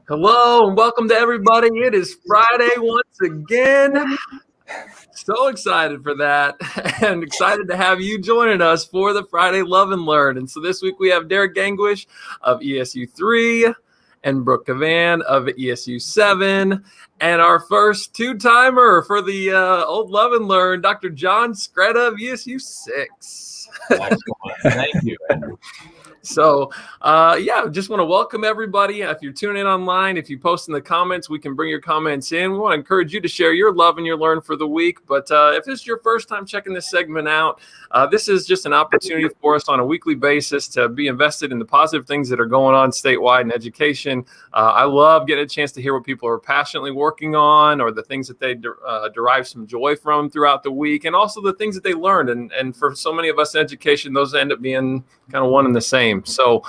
Hello and welcome to everybody. It is Friday once again. So excited for that and excited to have you joining us for the Friday Love and Learn. And so this week we have Derek Gangwish of ESU 3 and Brooke Kavan of ESU 7 and our first two-timer for the old Love and Learn, Dr. John Skretta of ESU 6. Excellent. Thank you, Andrew. So, just want to welcome everybody. If you're tuning in online, if you post in the comments, we can bring your comments in. We want to encourage you to share your love and your learn for the week. But if this is your first time checking this segment out, this is just an opportunity for us on a weekly basis to be invested in the positive things that are going on statewide in education. I love getting a chance to hear what people are passionately working on or the things that they derive some joy from throughout the week, and also the things that they learned. And for so many of us in education, those end up being kind of one and the same. So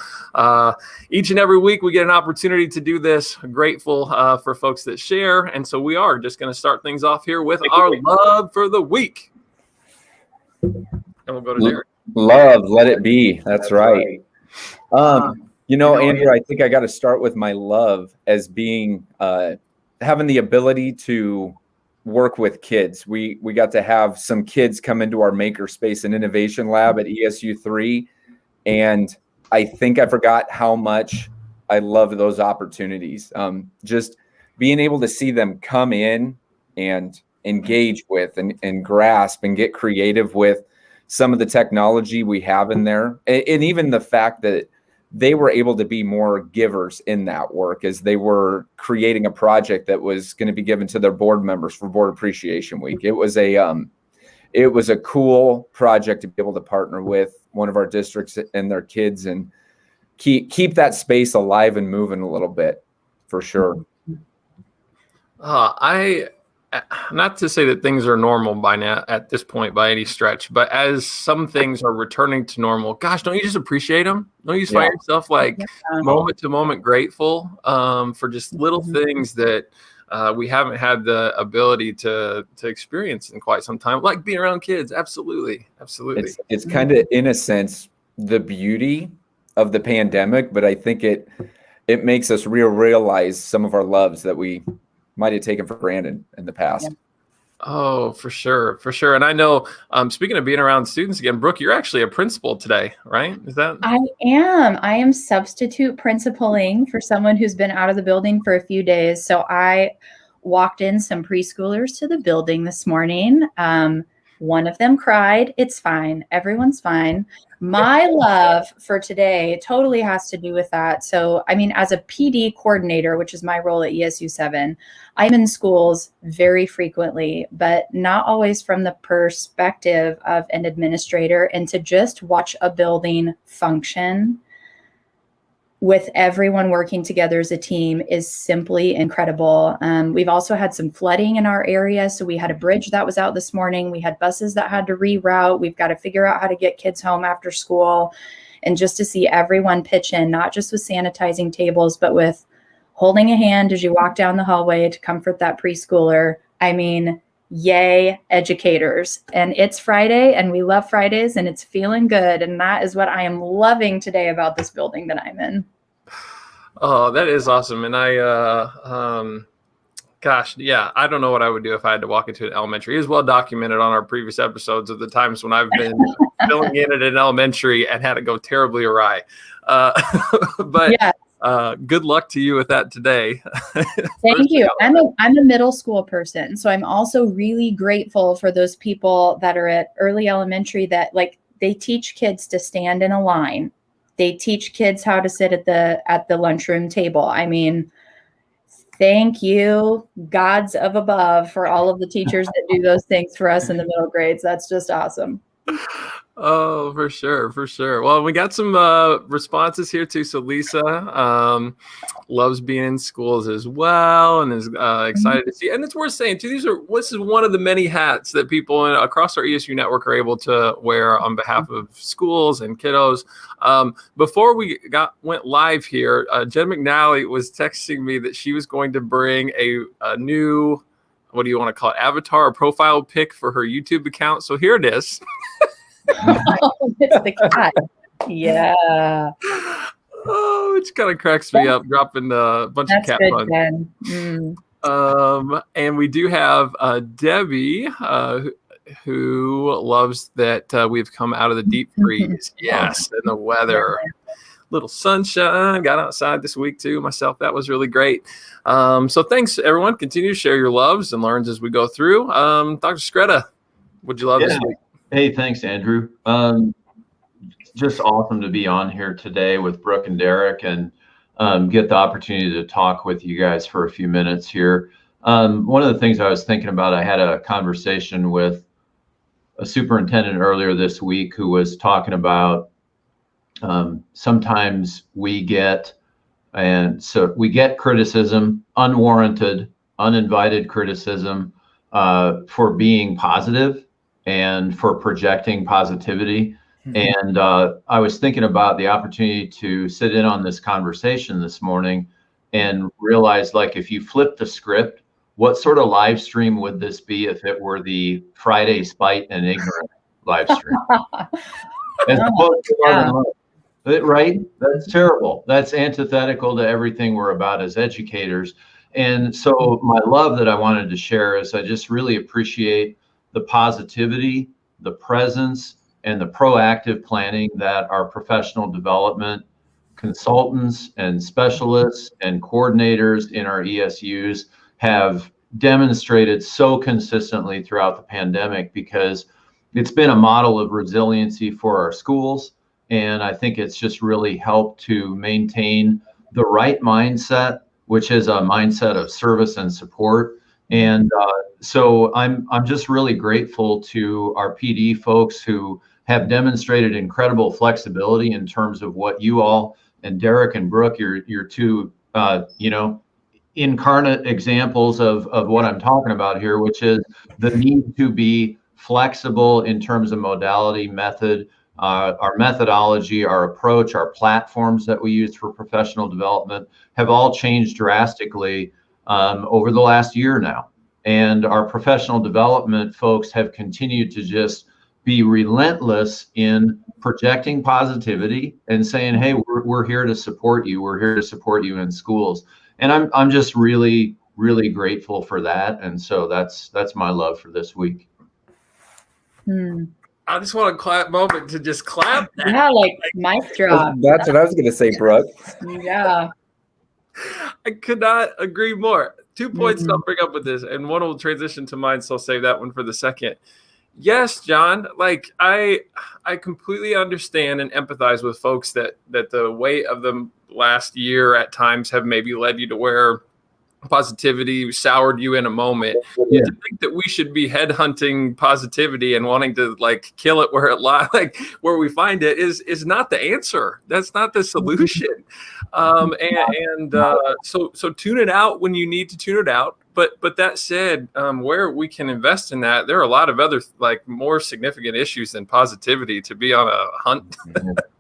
each and every week we get an opportunity to do this. I'm grateful for folks that share. And so we are just going to start things off here with our love for the week. And we'll go to Derek. Love, let it be. That's right. Andrew, I think I got to start with my love as being having the ability to work with kids. We got to have some kids come into our makerspace and innovation lab at ESU 3. And I think I forgot how much I love those opportunities. Just being able to see them come in and engage with and grasp and get creative with some of the technology we have in there. And even the fact that they were able to be more givers in that work as they were creating a project that was going to be given to their board members for Board Appreciation Week. It was a cool project to be able to partner with one of our districts and their kids and keep that space alive and moving a little bit, for sure. Not to say that things are normal by now at this point by any stretch, but as some things are returning to normal, gosh, don't you just appreciate them? Don't you just find yourself moment to moment grateful for just little things that we haven't had the ability to experience in quite some time, like being around kids. Absolutely. It's kind of, in a sense, the beauty of the pandemic, but I think it makes us realize some of our loves that we might have taken for granted in the past. Yeah. Oh, for sure. And I know, speaking of being around students again, Brooke, you're actually a principal today, right? Is that? I am substitute principaling for someone who's been out of the building for a few days. So I walked in some preschoolers to the building this morning. One of them cried. It's fine. Everyone's fine. My love for today totally has to do with that. So, as a PD coordinator, which is my role at ESU 7, I'm in schools very frequently, but not always from the perspective of an administrator. And to just watch a building function with everyone working together as a team is simply incredible. We've also had some flooding in our area. So we had a bridge that was out this morning. We had buses that had to reroute. We've got to figure out how to get kids home after school. And just to see everyone pitch in, not just with sanitizing tables, but with holding a hand as you walk down the hallway to comfort that preschooler. Yay, educators. And it's Friday and we love Fridays and it's feeling good. And that is what I am loving today about this building that I'm in. Oh, that is awesome. And I don't know what I would do if I had to walk into an elementary. It is well documented on our previous episodes of the times when I've been filling in at an elementary and had it go terribly awry. But yeah. Good luck to you with that today. Thank you. I'm a middle school person, so I'm also really grateful for those people that are at early elementary that they teach kids to stand in a line. They teach kids how to sit at the lunchroom table. Thank you, gods of above, for all of the teachers that do those things for us in the middle grades. That's just awesome. Oh, for sure. Well, we got some responses here too. So Lisa loves being in schools as well and is excited to see. And it's worth saying too, this is one of the many hats that people across our ESU network are able to wear on behalf of schools and kiddos. Before we went live here, Jen McNally was texting me that she was going to bring a new, what do you want to call it, avatar or profile pic for her YouTube account. So here it is. It's the cat. Yeah. Oh, it kind of cracks me up, dropping a bunch of That's cat good, puns. Jen. And we do have Debbie, who loves that we've come out of the deep freeze. Yes, and the weather. Little sunshine. Got outside this week too myself. That was really great. So thanks, everyone. Continue to share your loves and learns as we go through. Dr. Skretta, what'd you love this week? Hey, thanks, Andrew. Just awesome to be on here today with Brooke and Derek and get the opportunity to talk with you guys for a few minutes here. One of the things I was thinking about, I had a conversation with a superintendent earlier this week who was talking about sometimes we get criticism, unwarranted, uninvited criticism for being positive and for projecting positivity. And I was thinking about the opportunity to sit in on this conversation this morning and realize, like, if you flip the script, what sort of live stream would this be if it were the Friday Spite and Ignorant live stream? As opposed to Love and Love. Right? That's terrible. That's antithetical to everything we're about as educators. And so my love that I wanted to share is I just really appreciate the positivity, the presence, and the proactive planning that our professional development consultants and specialists and coordinators in our ESUs have demonstrated so consistently throughout the pandemic, because it's been a model of resiliency for our schools. And I think it's just really helped to maintain the right mindset, which is a mindset of service and support. And so I'm just really grateful to our PD folks who have demonstrated incredible flexibility in terms of what you all, and Derek and Brooke, your two, incarnate examples of what I'm talking about here, which is the need to be flexible in terms of modality, method, our methodology, our approach, our platforms that we use for professional development have all changed drastically over the last year now. And our professional development folks have continued to just be relentless in projecting positivity and saying, hey, we're here to support you. We're here to support you in schools. And I'm just really, really grateful for that. And so that's my love for this week. I just want a moment to just clap that. Yeah, like mic drop. That's what I was going to say, Brooke. Yeah. I could not agree more. 2 points I'll bring up with this, and one will transition to mine, so I'll save that one for the second. Yes, John, like I completely understand and empathize with folks that the weight of the last year at times have maybe led you to where positivity soured you in a moment. Yeah. To think that we should be headhunting positivity and wanting to like kill it where it lies, like where we find it, is not the answer. That's not the solution. So tune it out when you need to tune it out. But that said, where we can invest in that, there are a lot of other like more significant issues than positivity to be on a hunt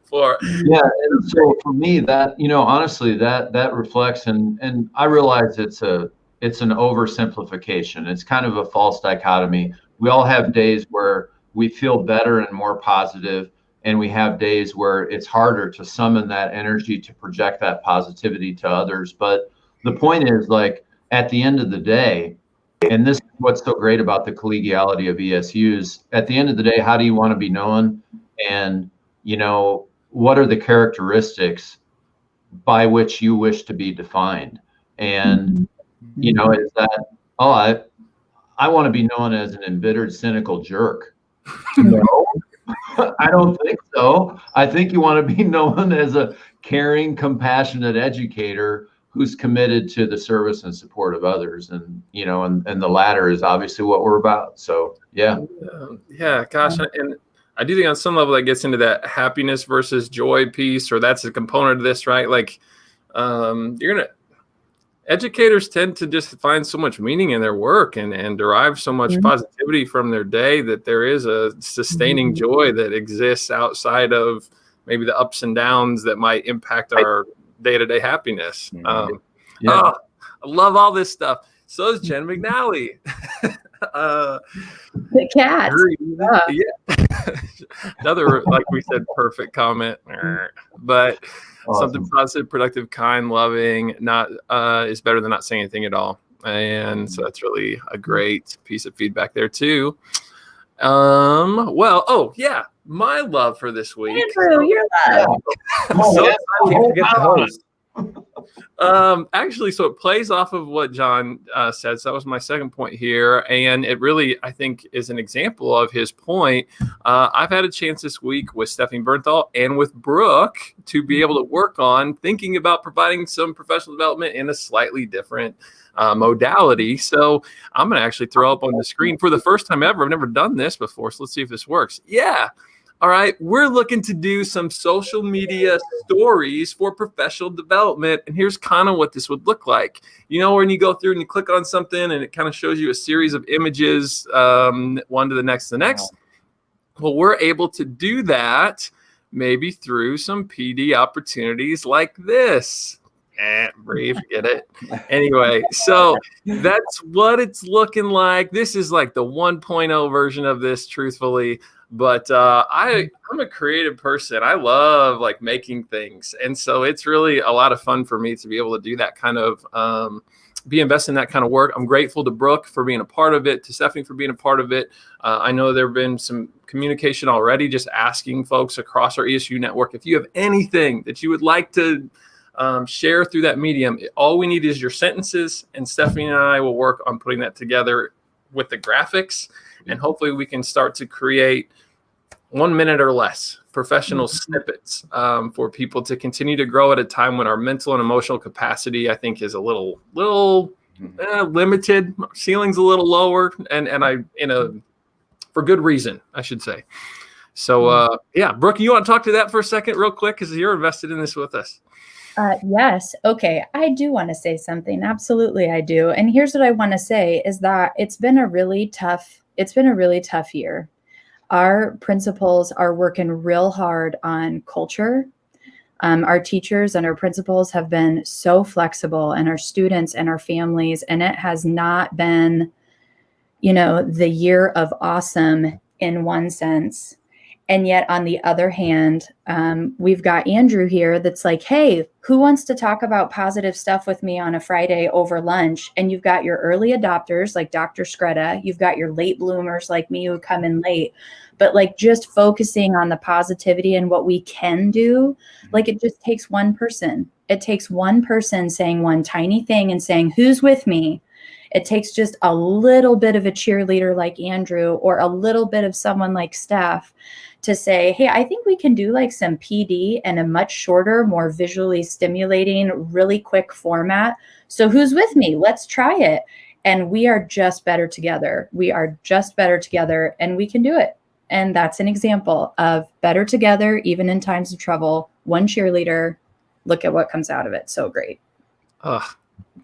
for. Yeah, and so for me, that honestly, that reflects, and I realize it's an oversimplification. It's kind of a false dichotomy. We all have days where we feel better and more positive, and we have days where it's harder to summon that energy to project that positivity to others. But the point is, like, at the end of the day, and this is what's so great about the collegiality of ESUs, at the end of the day, how do you want to be known? And, what are the characteristics by which you wish to be defined? And, is that, I want to be known as an embittered, cynical jerk. No, I don't think so. I think you want to be known as a caring, compassionate educator who's committed to the service and support of others. And, and the latter is obviously what we're about. So, yeah. Yeah, gosh. And I do think on some level that gets into that happiness versus joy piece, or that's a component of this, right? Like educators tend to just find so much meaning in their work and derive so much positivity from their day that there is a sustaining joy that exists outside of maybe the ups and downs that might impact our day-to-day happiness. I love all this stuff. So is Jen McNally. The cat. Yeah. Another, like we said, perfect comment. But Something Awesome. positive, productive, kind, loving, not is better than not saying anything at all. And so that's really a great piece of feedback there too. Well, oh yeah, my love for this week. Andrew, you're love. So Can't forget the host. Actually, so it plays off of what John said. So that was my second point here. And it really, I think, is an example of his point. I've had a chance this week with Stephanie Bernthal and with Brooke to be able to work on thinking about providing some professional development in a slightly different modality. So I'm going to actually throw up on the screen for the first time ever. I've never done this before. So let's see if this works. Yeah. All right, we're looking to do some social media stories for professional development. And here's kind of what this would look like. You know, when you go through and you click on something and it kind of shows you a series of images, one to the next, Well, we're able to do that maybe through some PD opportunities like this. Breathe, get it. Anyway, so that's what it's looking like. This is like the 1.0 version of this, truthfully. But I'm a creative person. I love like making things. And so it's really a lot of fun for me to be able to do that kind of, be invested in that kind of work. I'm grateful to Brooke for being a part of it, to Stephanie for being a part of it. I know there have been some communication already, just asking folks across our ESU network, if you have anything that you would like to share through that medium, all we need is your sentences, and Stephanie and I will work on putting that together with the graphics. And hopefully we can start to create 1 minute or less professional snippets for people to continue to grow at a time when our mental and emotional capacity, I think, is a little limited. Ceiling's a little lower, and for good reason, I should say. So yeah, Brooke, you want to talk to that for a second real quick, because you're invested in this with us. Yes. Okay. I do want to say something. Absolutely, I do. And here's what I want to say is that it's been a really tough year. Our principals are working real hard on culture. Our teachers and our principals have been so flexible, and our students and our families, and it has not been, the year of awesome in one sense. And yet on the other hand, we've got Andrew here that's like, hey, who wants to talk about positive stuff with me on a Friday over lunch? And you've got your early adopters like Dr. Skretta. You've got your late bloomers like me who come in late. But like just focusing on the positivity and what we can do, like it just takes one person. It takes one person saying one tiny thing and saying, who's with me? It takes just a little bit of a cheerleader like Andrew, or a little bit of someone like Steph, to say, hey, I think we can do like some PD in a much shorter, more visually stimulating, really quick format. So who's with me? Let's try it. And we are just better together. We are just better together, and we can do it. And that's an example of better together, even in times of trouble. One cheerleader, look at what comes out of it. So great.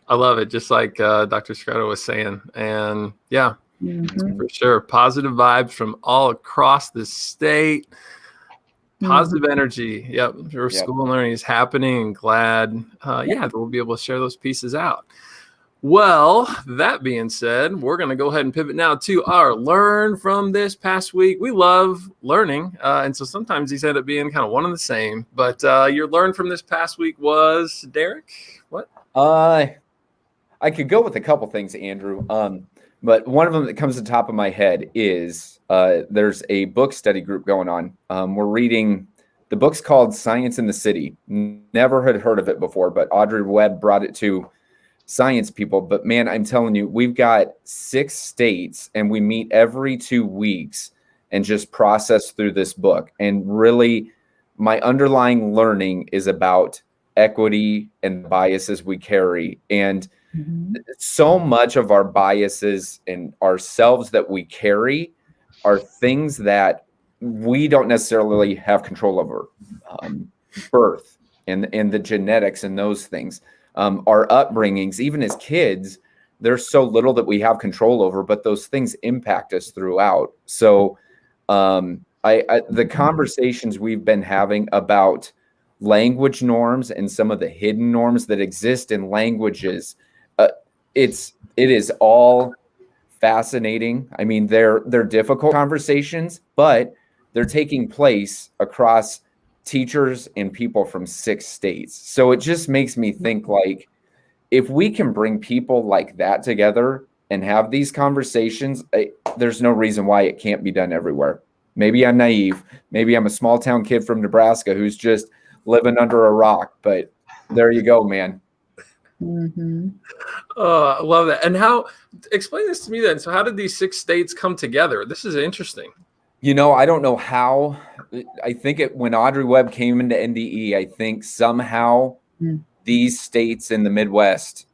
I love it. Just like Dr. Skretta was saying. And yeah, for sure. Positive vibes from all across the state. Positive energy. Yep. Your school learning is happening, and glad, that we'll be able to share those pieces out. Well, that being said, we're going to go ahead and pivot now to our learn from this past week. We love learning. And so sometimes these end up being kind of one and the same. But your learn from this past week was, Derek, what? I could go with a couple things, Andrew. But one of them that comes to the top of my head is there's a book study group going on. We're reading, the book's called Science in the City. Never had heard of it before, but Audrey Webb brought it to science people. But man, I'm telling you, we've got 6 states, and we meet every 2 weeks and just process through this book. And really, my underlying learning is about equity and biases we carry. And so much of our biases and ourselves that we carry are things that we don't necessarily have control over. Birth and the genetics and those things, our upbringings, even as kids, there's so little that we have control over, but those things impact us throughout. So the conversations we've been having about language norms and some of the hidden norms that exist in languages, it is all fascinating. I mean, they're difficult conversations, but they're taking place across teachers and people from 6 states. So it just makes me think, like, if we can bring people like that together and have these conversations, there's no reason why it can't be done everywhere. Maybe I'm naive. Maybe I'm a small town kid from Nebraska who's just living under a rock, but there you go, man. Mm-hmm. I love that. And explain this to me then. So how did these 6 states come together? This is interesting. You know, I don't know how. I think when Audrey Webb came into NDE, I think somehow these states in the Midwest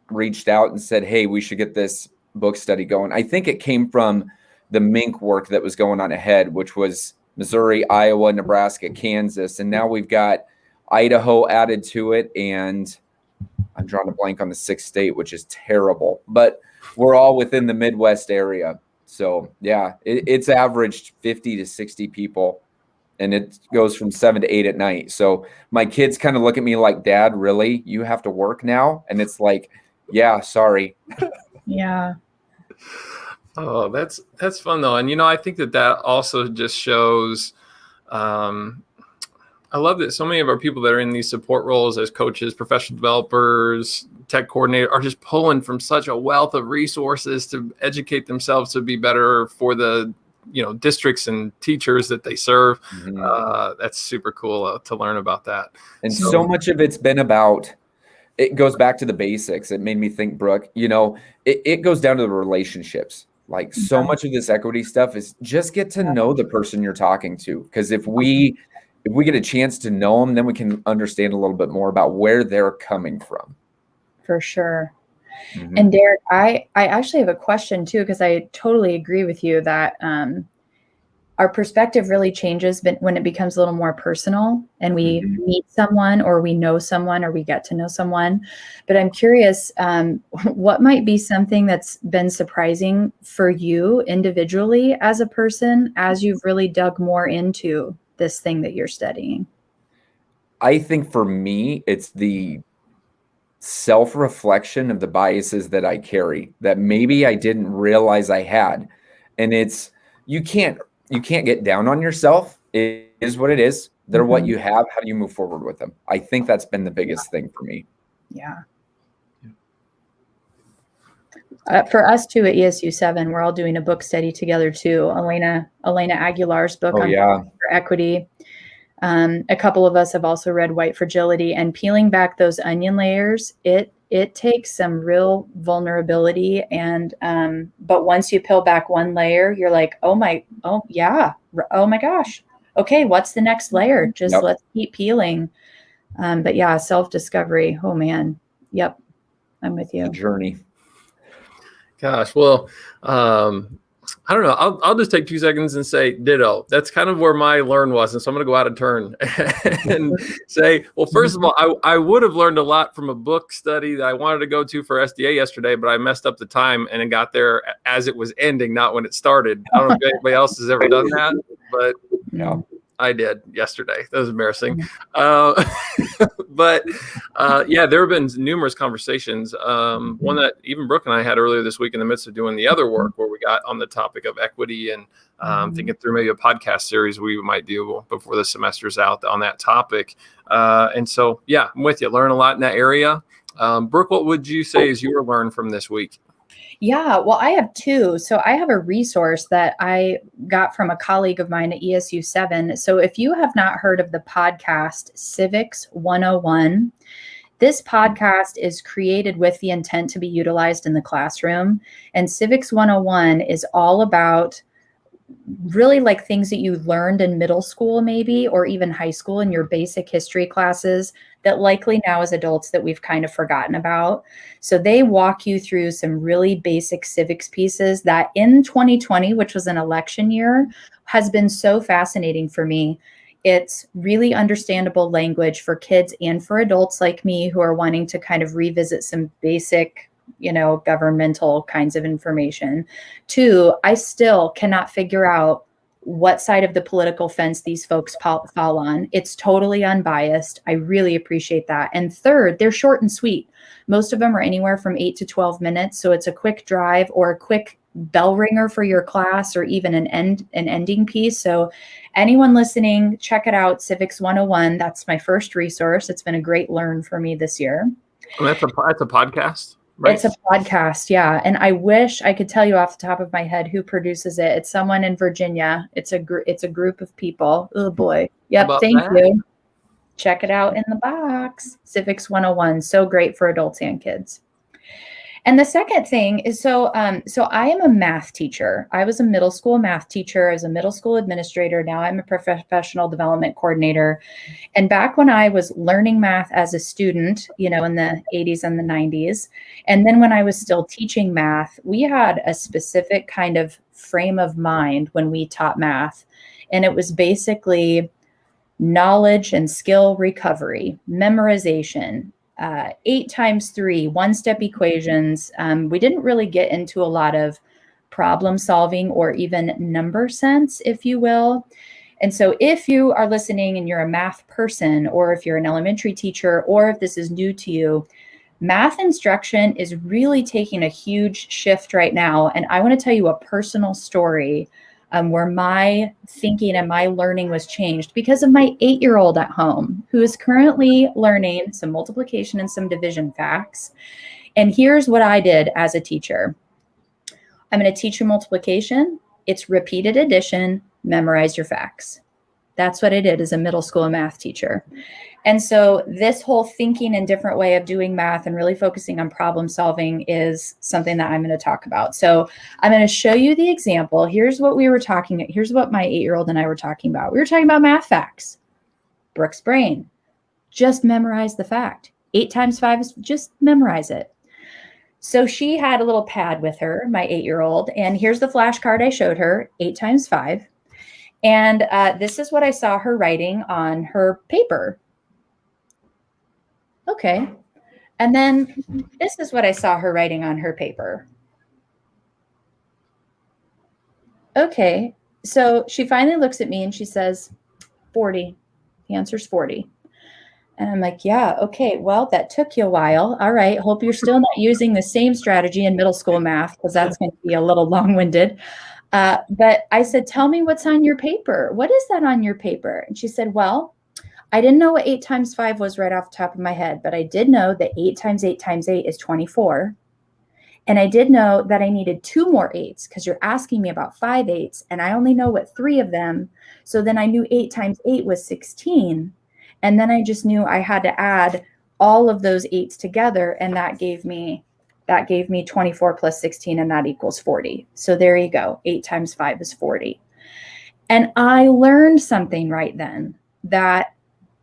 reached out and said, hey, we should get this book study going. I think it came from the MINC work that was going on ahead, which was Missouri, Iowa, Nebraska, Kansas. And now we've got Idaho added to it. And I'm drawing a blank on the 6th state, which is terrible. But we're all within the Midwest area. So, yeah, it's averaged 50 to 60 people. And it goes from 7 to 8 at night. So my kids kind of look at me like, Dad, really? You have to work now? And it's like, yeah, sorry. Yeah. Oh, that's fun though. And, I think that also just shows, I love that so many of our people that are in these support roles as coaches, professional developers, tech coordinator are just pulling from such a wealth of resources to educate themselves to be better for the, districts and teachers that they serve. Mm-hmm. That's super cool to learn about that. And so much of it's been about, it goes back to the basics. It made me think, Brooke, it goes down to the relationships. Like so much of this equity stuff is just get to know the person you're talking to. Because if we get a chance to know them, then we can understand a little bit more about where they're coming from. For sure. Mm-hmm. And Derek, I actually have a question too, because I totally agree with you that our perspective really changes when it becomes a little more personal and we meet someone or we know someone or we get to know someone. But I'm curious, what might be something that's been surprising for you individually as a person as you've really dug more into this thing that you're studying? I think for me, it's the self-reflection of the biases that I carry that maybe I didn't realize I had. And it's, you can't get down on yourself. It is what it is. They're what you have. How do you move forward with them? I think that's been the biggest thing for me. Yeah. For us too at ESU 7, we're all doing a book study together too. Elena Aguilar's book on for equity. A couple of us have also read White Fragility, and peeling back those onion layers, it takes some real vulnerability. And but once you peel back one layer, you're like, oh my gosh. Okay, what's the next layer? Just let's keep peeling. But yeah, self-discovery. Oh man. Yep. I'm with you. The journey. Gosh, well, I don't know. I'll just take 2 seconds and say ditto. That's kind of where my learn was. And so I'm going to go out of turn and say, well, first of all, I would have learned a lot from a book study that I wanted to go to for SDA yesterday, but I messed up the time and it got there as it was ending, not when it started. I don't know if anybody else has ever done that, but I did yesterday. That was embarrassing. But there have been numerous conversations. One that even Brooke and I had earlier this week in the midst of doing the other work where we got on the topic of equity and thinking through maybe a podcast series we might do before the semester's out on that topic. And so, yeah, I'm with you. Learn a lot in that area. Brooke, what would you say is your learn from this week? Yeah, well, I have 2. So I have a resource that I got from a colleague of mine at ESU 7. So if you have not heard of the podcast Civics 101, this podcast is created with the intent to be utilized in the classroom. And Civics 101 is all about really like things that you learned in middle school maybe, or even high school in your basic history classes that likely now as adults that we've kind of forgotten about. So they walk you through some really basic civics pieces that in 2020, which was an election year, has been so fascinating for me. It's really understandable language for kids and for adults like me who are wanting to kind of revisit some basic governmental kinds of information. 2, I still cannot figure out what side of the political fence these folks fall on. It's totally unbiased. I really appreciate that. And 3rd, they're short and sweet. Most of them are anywhere from 8 to 12 minutes. So it's a quick drive or a quick bell ringer for your class or even an ending piece. So anyone listening, check it out, Civics 101. That's my first resource. It's been a great learn for me this year. And that's a podcast, right? It's a podcast, yeah. And I wish I could tell you off the top of my head who produces it. It's someone in Virginia. It's a group of people. Oh boy. Yep. Thank you. Check it out in the box. Civics 101. So great for adults and kids. And the second thing is, so I am a math teacher. I was a middle school math teacher. I was a middle school administrator. Now I'm a professional development coordinator. And back when I was learning math as a student, in the 80s and the 90s, and then when I was still teaching math, we had a specific kind of frame of mind when we taught math. And it was basically knowledge and skill recovery, memorization, 8 times 3, one-step equations. We didn't really get into a lot of problem solving or even number sense, if you will. And so if you are listening and you're a math person, or if you're an elementary teacher, or if this is new to you, math instruction is really taking a huge shift right now. And I want to tell you a personal story where my thinking and my learning was changed because of my 8-year-old at home, who is currently learning some multiplication and some division facts. And here's what I did as a teacher. I'm going to teach you multiplication. It's repeated addition, memorize your facts. That's what I did as a middle school math teacher. And so this whole thinking and different way of doing math and really focusing on problem solving is something that I'm going to talk about. So I'm going to show you the example. Here's what my 8-year-old and I were talking about. We were talking about math facts. Brooke's brain. Just memorize the fact. 8 times 5 is just memorize it. So she had a little pad with her, my 8-year-old, and here's the flashcard I showed her, 8 times 5. And this is what I saw her writing on her paper. Okay. And then this is what I saw her writing on her paper. Okay. So she finally looks at me and she says, 40. The answer's 40. And I'm like, yeah, okay. Well, that took you a while. All right. Hope you're still not using the same strategy in middle school math, because that's going to be a little long-winded. But I said, tell me what's on your paper. What is that on your paper? And she said, well, I didn't know what 8 times 5 was right off the top of my head, but I did know that 8 times 8 times 8 is 24. And I did know that I needed 2 more 8s because you're asking me about 5 8s, and I only know what 3 of them. So then I knew 8 times 8 was 16. And then I just knew I had to add all of those 8s together, and that gave me 24 plus 16, and that equals 40. So there you go. 8 times 5 is 40. And I learned something right then, that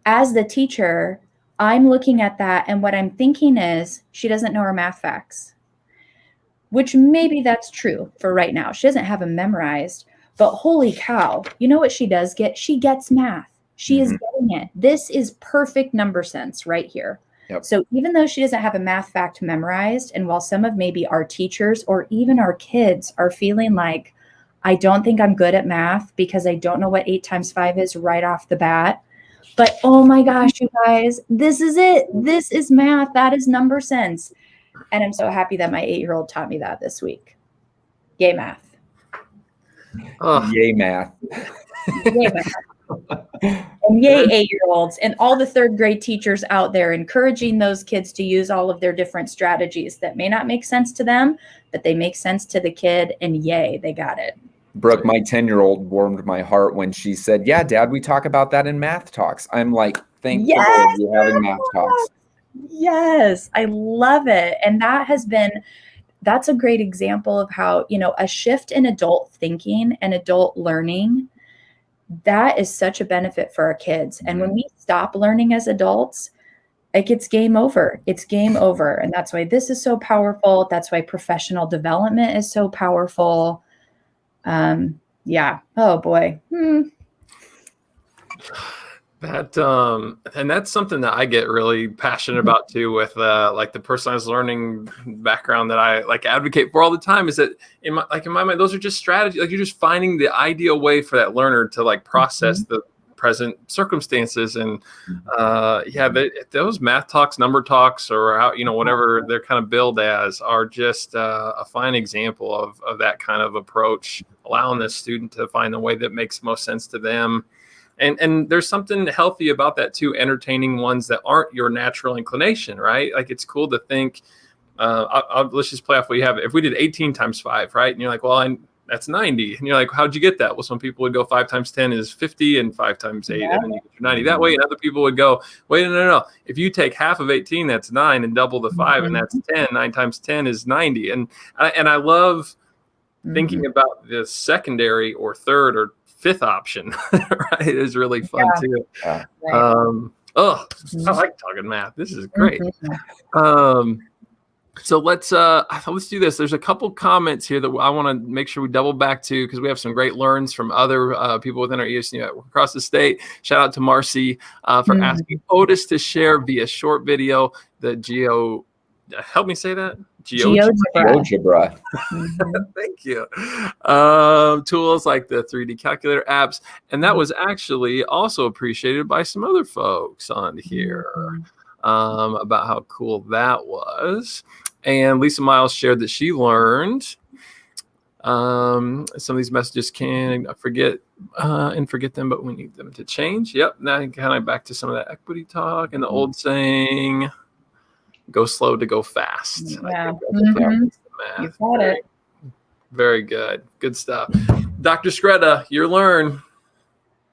as the teacher, I'm looking at that, and what I'm thinking is, she doesn't know her math facts, which maybe that's true for right now. She doesn't have them memorized, but holy cow, you know what she does get? She gets math. She is getting it. This is perfect number sense right here. Yep. So even though she doesn't have a math fact memorized, and while some of maybe our teachers or even our kids are feeling like, I don't think I'm good at math because I don't know what 8 times 5 is right off the bat. But oh my gosh, you guys, this is it. This is math. That is number sense. And I'm so happy that my 8-year-old taught me that this week. Yay, math. Yay, math. Yay, math. And yay, 8-year-olds and all the 3rd grade teachers out there encouraging those kids to use all of their different strategies that may not make sense to them, but they make sense to the kid, and yay, they got it. Brooke, my 10-year-old warmed my heart when she said, yeah, Dad, we talk about that in math talks. I'm like, thank you for having math talks. Yes, I love it. And that's a great example of how, a shift in adult thinking and adult learning, that is such a benefit for our kids. And when we stop learning as adults, it's game over. It's game over. And that's why this is so powerful. That's why professional development is so powerful. Yeah. Oh boy. That and that's something that I get really passionate about too, with like the personalized learning background that I like advocate for all the time, is that in my mind, those are just strategies. Like, you're just finding the ideal way for that learner to like process the present circumstances. And those math talks, number talks, or how, whatever they're kind of billed as, are just a fine example of that kind of approach, allowing the student to find the way that makes most sense to them. And there's something healthy about that too, entertaining ones that aren't your natural inclination, right? Like, it's cool to think, let's just play off what you have. If we did 18 times 5, right? And you're like, well, that's 90. And you're like, how'd you get that? Well, some people would go 5 times 10 is 50, and 5 times 8, and then you get your 90 that way. And other people would go, wait, no. If you take half of 18, that's 9, and double the 5, and that's 10. 9 times 10 is 90. And I love thinking about the secondary or third or fifth option, right? It is really fun too. Yeah. I like talking math. This is great. So let's do this. There's a couple comments here that I want to make sure we double back to, because we have some great learns from other people within our ESU network across the state. Shout out to Marcy for asking Otis to share via short video the help me say that. GeoGebra. Thank you. Tools like the 3D calculator apps. And that was actually also appreciated by some other folks on here about how cool that was. And Lisa Miles shared that she learned some of these messages can forget them, but we need them to change. Yep. Now kind of back to some of that equity talk and the old saying, go slow to go fast. Yeah. You got it. Very good. Good stuff. Dr. Skretta, your learn.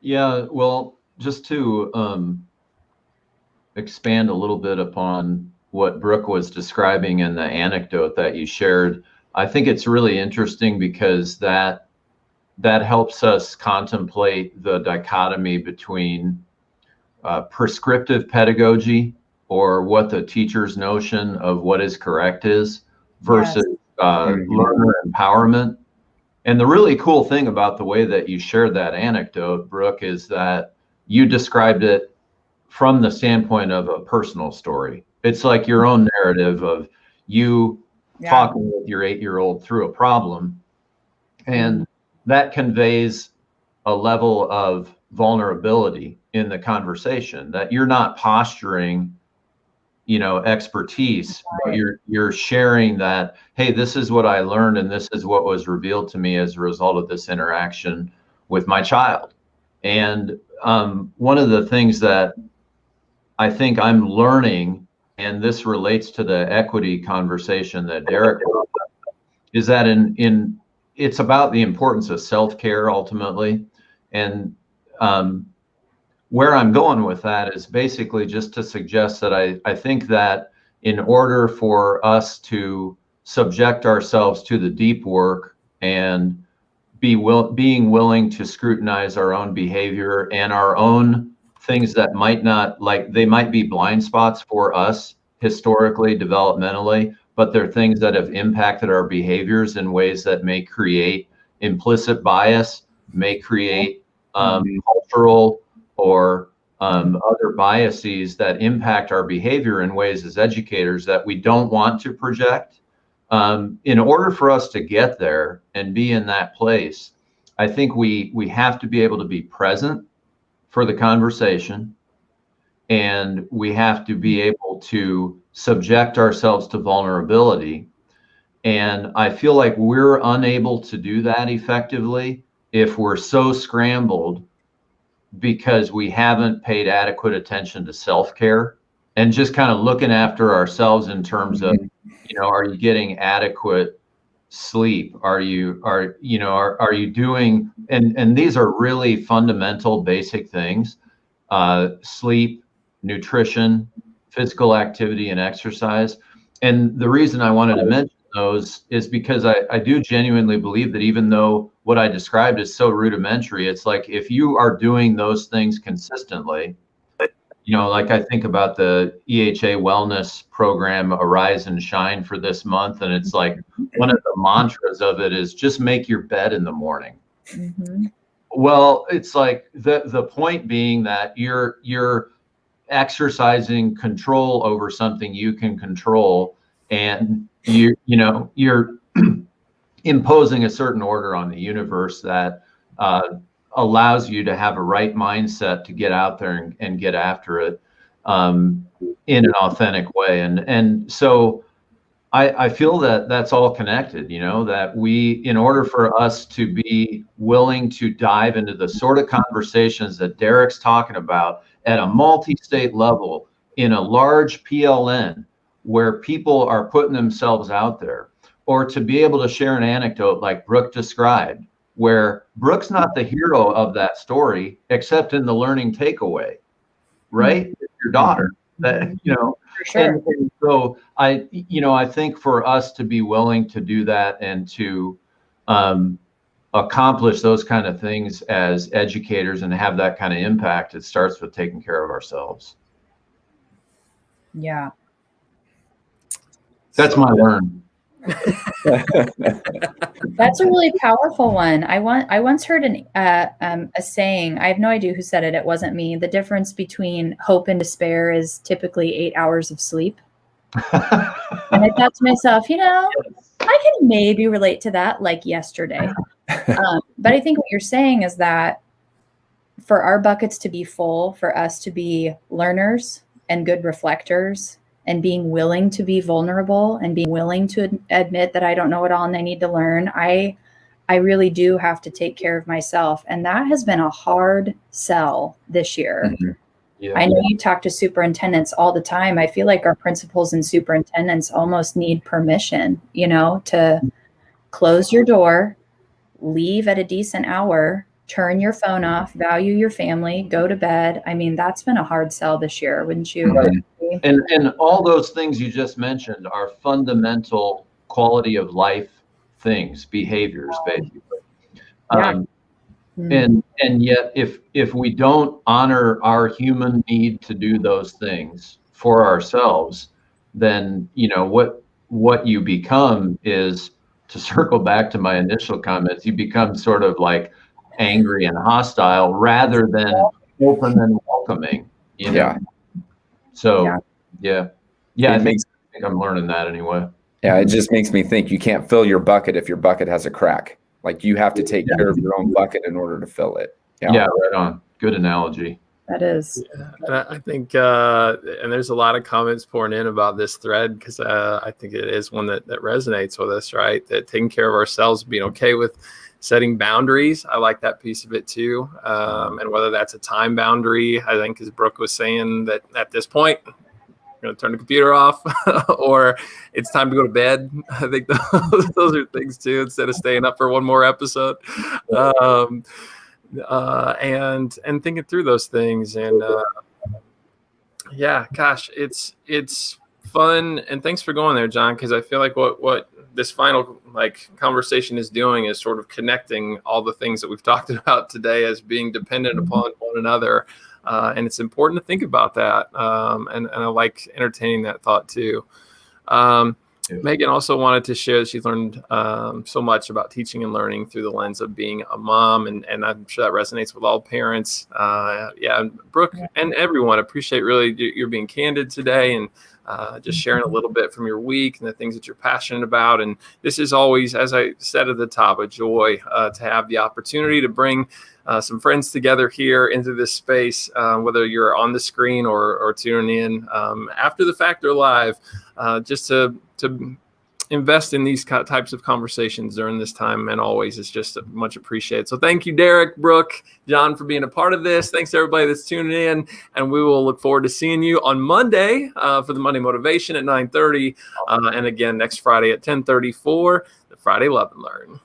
Yeah, well, just to expand a little bit upon what Brooke was describing in the anecdote that you shared, I think it's really interesting because that helps us contemplate the dichotomy between prescriptive pedagogy, or what the teacher's notion of what is correct is, versus learner empowerment. And the really cool thing about the way that you shared that anecdote, Brooke, is that you described it from the standpoint of a personal story. It's like your own narrative of you talking with your 8-year-old through a problem. And that conveys a level of vulnerability in the conversation, that you're not posturing expertise, but you're sharing that, hey, this is what I learned, and this is what was revealed to me as a result of this interaction with my child. And one of the things that I think I'm learning, and this relates to the equity conversation that Derek brought up, is that it's about the importance of self-care ultimately. And where I'm going with that is basically just to suggest that I think that in order for us to subject ourselves to the deep work and being willing to scrutinize our own behavior and our own things that they might be blind spots for us historically, developmentally, but they're things that have impacted our behaviors in ways that may create implicit bias, may create cultural or other biases that impact our behavior in ways as educators that we don't want to project. In order for us to get there and be in that place, I think we have to be able to be present for the conversation, and we have to be able to subject ourselves to vulnerability. And I feel like we're unable to do that effectively if we're so scrambled because we haven't paid adequate attention to self-care and just kind of looking after ourselves in terms of, are you getting adequate sleep? Are you doing, and these are really fundamental, basic things, sleep, nutrition, physical activity, and exercise. And the reason I wanted to mention those is because I do genuinely believe that even though what I described is so rudimentary, it's like if you are doing those things consistently, like I think about the EHA wellness program, Arise and Shine, for this month. And it's like one of the mantras of it is just make your bed in the morning. Well, it's like the point being that you're exercising control over something you can control, and you're imposing a certain order on the universe that allows you to have a right mindset to get out there and get after it in an authentic way. And so I feel that that's all connected, that in order for us to be willing to dive into the sort of conversations that Derek's talking about at a multi-state level in a large PLN where people are putting themselves out there, or to be able to share an anecdote like Brooke described, where Brooke's not the hero of that story, except in the learning takeaway, right? It's your daughter that, For sure. and so I think for us to be willing to do that and to accomplish those kind of things as educators and have that kind of impact, it starts with taking care of ourselves. Yeah. That's my learn. That's a really powerful one. I once heard a saying. I have no idea who said it. It wasn't me. The difference between hope and despair is typically 8 hours of sleep. And I thought to myself, I can maybe relate to that like yesterday. But I think what you're saying is that for our buckets to be full, for us to be learners and good reflectors, and being willing to be vulnerable and being willing to admit that I don't know it all and I need to learn, I really do have to take care of myself. And that has been a hard sell this year. Mm-hmm. Yeah. I know you talk to superintendents all the time. I feel like our principals and superintendents almost need permission, to close your door, leave at a decent hour, turn your phone off, value your family, go to bed. I mean, that's been a hard sell this year, wouldn't you? Right. And all those things you just mentioned are fundamental quality of life things, behaviors, basically. Yeah. And yet, if we don't honor our human need to do those things for ourselves, then what you become is, to circle back to my initial comments, you become sort of like angry and hostile rather than open and welcoming. Yeah. So yeah, I think I'm learning that anyway. Yeah, it just makes me think you can't fill your bucket if your bucket has a crack. Like you have to take care of your own bucket in order to fill it. Yeah, right on. Good analogy. That is. Yeah, and I think, and there's a lot of comments pouring in about this thread because I think it is one that resonates with us, right? That taking care of ourselves, being okay with setting boundaries. I like that piece of it too. And whether that's a time boundary, I think, as Brooke was saying, that at this point, you're going to turn the computer off or it's time to go to bed. I think those are things too, instead of staying up for one more episode. And thinking through those things. And gosh, it's fun. And thanks for going there, John, because I feel like what this final conversation is doing is sort of connecting all the things that we've talked about today as being dependent upon one another. And it's important to think about that. And I like entertaining that thought too. Megan also wanted to share that she learned so much about teaching and learning through the lens of being a mom. And I'm sure that resonates with all parents. Brooke and everyone, appreciate really you're being candid today and just sharing a little bit from your week and the things that you're passionate about. And this is always, as I said at the top, a joy to have the opportunity to bring some friends together here into this space, whether you're on the screen or tuning in after the fact or live, just to invest in these types of conversations during this time. And always, it's just much appreciated. So thank you, Derek, Brooke, John, for being a part of this. Thanks to everybody that's tuning in. And we will look forward to seeing you on Monday for the Monday Motivation at 9:30. And again, next Friday at 10:30 for the Friday Love and Learn.